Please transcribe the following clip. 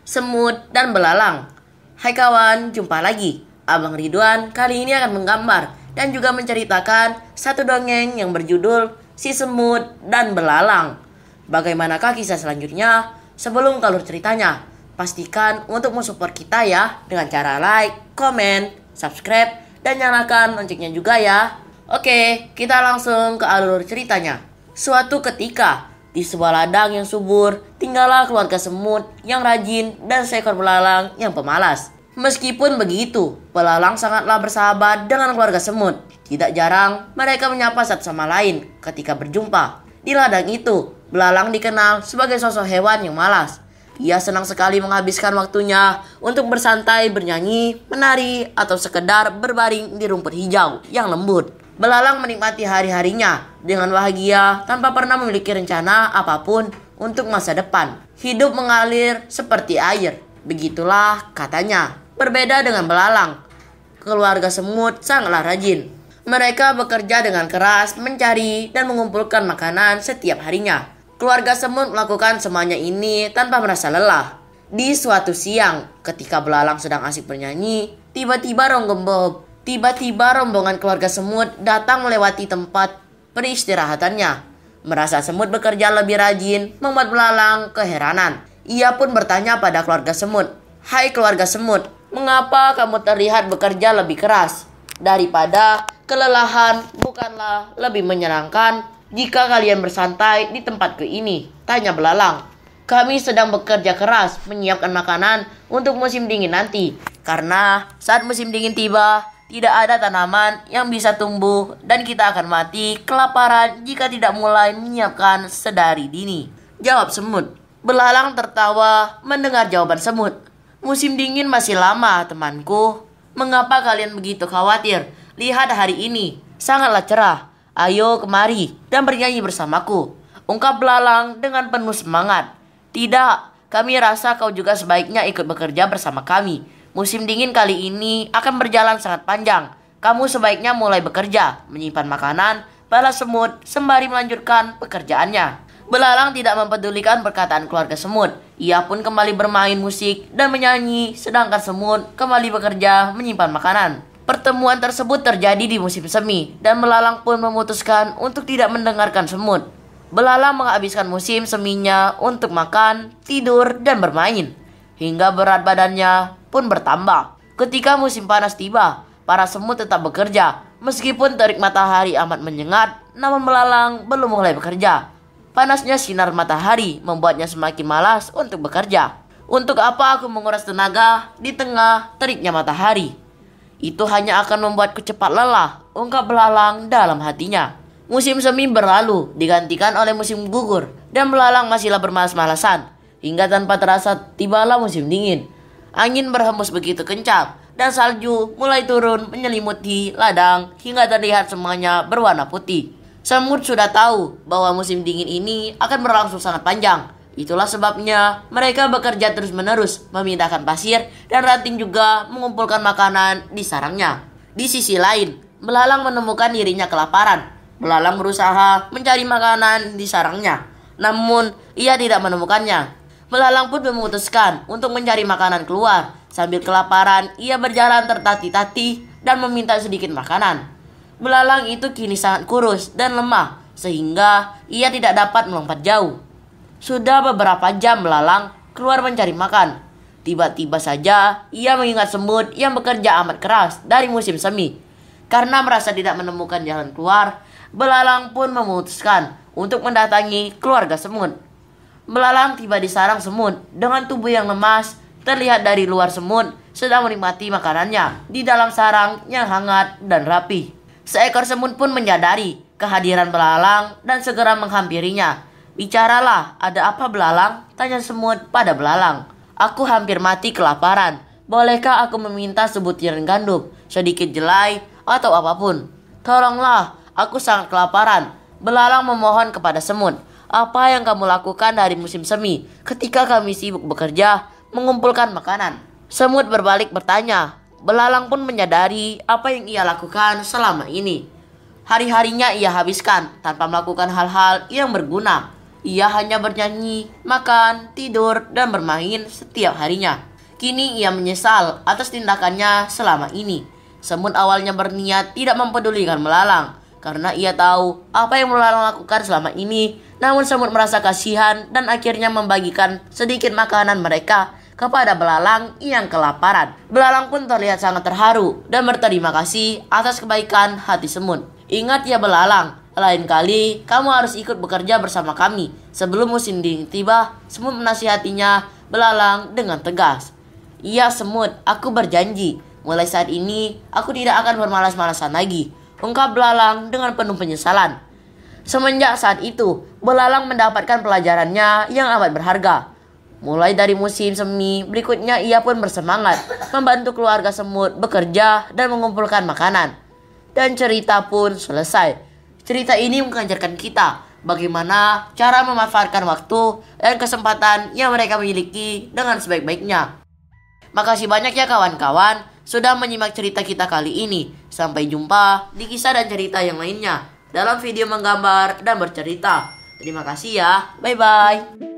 semut, dan belalang. Hai kawan, jumpa lagi. Abang Ridwan kali ini akan menggambar dan juga menceritakan satu dongeng yang berjudul Si Semut dan Belalang. Bagaimanakah kisah selanjutnya? Sebelum alur ceritanya, pastikan untuk mensupport kita ya dengan cara like, komen, subscribe, dan nyalakan loncengnya juga ya. Oke, kita langsung ke alur ceritanya. Suatu ketika, di sebuah ladang yang subur, tinggallah keluarga semut yang rajin dan seekor belalang yang pemalas. Meskipun begitu, belalang sangatlah bersahabat dengan keluarga semut. Tidak jarang mereka menyapa satu sama lain ketika berjumpa. Di ladang itu, belalang dikenal sebagai sosok hewan yang malas. Ia senang sekali menghabiskan waktunya untuk bersantai, bernyanyi, menari, atau sekedar berbaring di rumput hijau yang lembut. Belalang menikmati hari-harinya dengan bahagia tanpa pernah memiliki rencana apapun untuk masa depan. Hidup mengalir seperti air, begitulah katanya. Berbeda dengan belalang, keluarga semut sangatlah rajin. Mereka bekerja dengan keras mencari dan mengumpulkan makanan setiap harinya. Keluarga semut melakukan semuanya ini tanpa merasa lelah. Di suatu siang, ketika belalang sedang asik bernyanyi, tiba-tiba rombongan keluarga semut datang melewati tempat peristirahatannya. Merasa semut bekerja lebih rajin membuat belalang keheranan. Ia pun bertanya pada keluarga semut, "Hai keluarga semut, mengapa kamu terlihat bekerja lebih keras? Daripada kelelahan, bukanlah lebih menyenangkan jika kalian bersantai di tempatku ini?" tanya belalang. "Kami sedang bekerja keras menyiapkan makanan untuk musim dingin nanti. Karena saat musim dingin tiba, tidak ada tanaman yang bisa tumbuh dan kita akan mati kelaparan jika tidak mulai menyiapkan sedari dini," jawab semut. Belalang tertawa mendengar jawaban semut. "Musim dingin masih lama, temanku. Mengapa kalian begitu khawatir? Lihat hari ini, sangatlah cerah. Ayo kemari dan bernyanyi bersamaku," ungkap belalang dengan penuh semangat. "Tidak, kami rasa kau juga sebaiknya ikut bekerja bersama kami. Musim dingin kali ini akan berjalan sangat panjang. Kamu sebaiknya mulai bekerja, menyimpan makanan," balas semut sembari melanjutkan pekerjaannya. Belalang tidak mempedulikan perkataan keluarga semut. Ia pun kembali bermain musik dan menyanyi, sedangkan semut kembali bekerja menyimpan makanan. Pertemuan tersebut terjadi di musim semi, dan belalang pun memutuskan untuk tidak mendengarkan semut. Belalang menghabiskan musim seminya untuk makan, tidur, dan bermain, hingga berat badannya pun bertambah. Ketika musim panas tiba, para semut tetap bekerja. Meskipun terik matahari amat menyengat, namun belalang belum mulai bekerja. Panasnya sinar matahari membuatnya semakin malas untuk bekerja. "Untuk apa aku menguras tenaga di tengah teriknya matahari? Itu hanya akan membuatku cepat lelah," ungkap belalang dalam hatinya. Musim semi berlalu, digantikan oleh musim gugur, dan belalang masihlah bermalas-malasan. Hingga tanpa terasa tibalah musim dingin. Angin berhembus begitu kencang, dan salju mulai turun menyelimuti ladang hingga terlihat semuanya berwarna putih. Semut sudah tahu bahwa musim dingin ini akan berlangsung sangat panjang. Itulah sebabnya mereka bekerja terus-menerus, memindahkan pasir dan ranting, juga mengumpulkan makanan di sarangnya. Di sisi lain, belalang menemukan dirinya kelaparan. Belalang berusaha mencari makanan di sarangnya, namun ia tidak menemukannya. Belalang pun memutuskan untuk mencari makanan keluar. Sambil kelaparan, ia berjalan tertatih-tatih dan meminta sedikit makanan. Belalang itu kini sangat kurus dan lemah, sehingga ia tidak dapat melompat jauh. Sudah beberapa jam belalang keluar mencari makan. Tiba-tiba saja ia mengingat semut yang bekerja amat keras dari musim semi. Karena merasa tidak menemukan jalan keluar, belalang pun memutuskan untuk mendatangi keluarga semut. Belalang tiba di sarang semut dengan tubuh yang lemas. Terlihat dari luar semut sedang menikmati makanannya di dalam sarang yang hangat dan rapi. Seekor semut pun menyadari kehadiran belalang dan segera menghampirinya. "Bicaralah, ada apa belalang?" tanya semut pada belalang. "Aku hampir mati kelaparan. Bolehkah aku meminta sebutiran gandum, sedikit jelai, atau apapun? Tolonglah, aku sangat kelaparan." Belalang memohon kepada semut. "Apa yang kamu lakukan dari musim semi ketika kami sibuk bekerja mengumpulkan makanan?" Semut berbalik bertanya. Belalang pun menyadari apa yang ia lakukan selama ini. Hari-harinya ia habiskan tanpa melakukan hal-hal yang berguna. Ia hanya bernyanyi, makan, tidur, dan bermain setiap harinya. Kini ia menyesal atas tindakannya selama ini. Semut awalnya berniat tidak mempedulikan belalang karena ia tahu apa yang belalang lakukan selama ini. Namun semut merasa kasihan dan akhirnya membagikan sedikit makanan mereka kepada belalang yang kelaparan. Belalang pun terlihat sangat terharu dan berterima kasih atas kebaikan hati semut. Ingat ya belalang, lain kali kamu harus ikut bekerja bersama kami. Sebelum musim dingin tiba, semut menasihatinya belalang dengan tegas. Iya semut, aku berjanji. Mulai saat ini, aku tidak akan bermalas-malasan lagi, ungkap belalang dengan penuh penyesalan. Semenjak saat itu, belalang mendapatkan pelajarannya yang amat berharga. Mulai dari musim semi, berikutnya ia pun bersemangat membantu keluarga semut bekerja dan mengumpulkan makanan. Dan cerita pun selesai. Cerita ini mengajarkan kita bagaimana cara memanfaatkan waktu dan kesempatan yang mereka miliki dengan sebaik-baiknya. Makasih banyak ya kawan-kawan sudah menyimak cerita kita kali ini. Sampai jumpa di kisah dan cerita yang lainnya dalam video menggambar dan bercerita. Terima kasih ya. Bye-bye.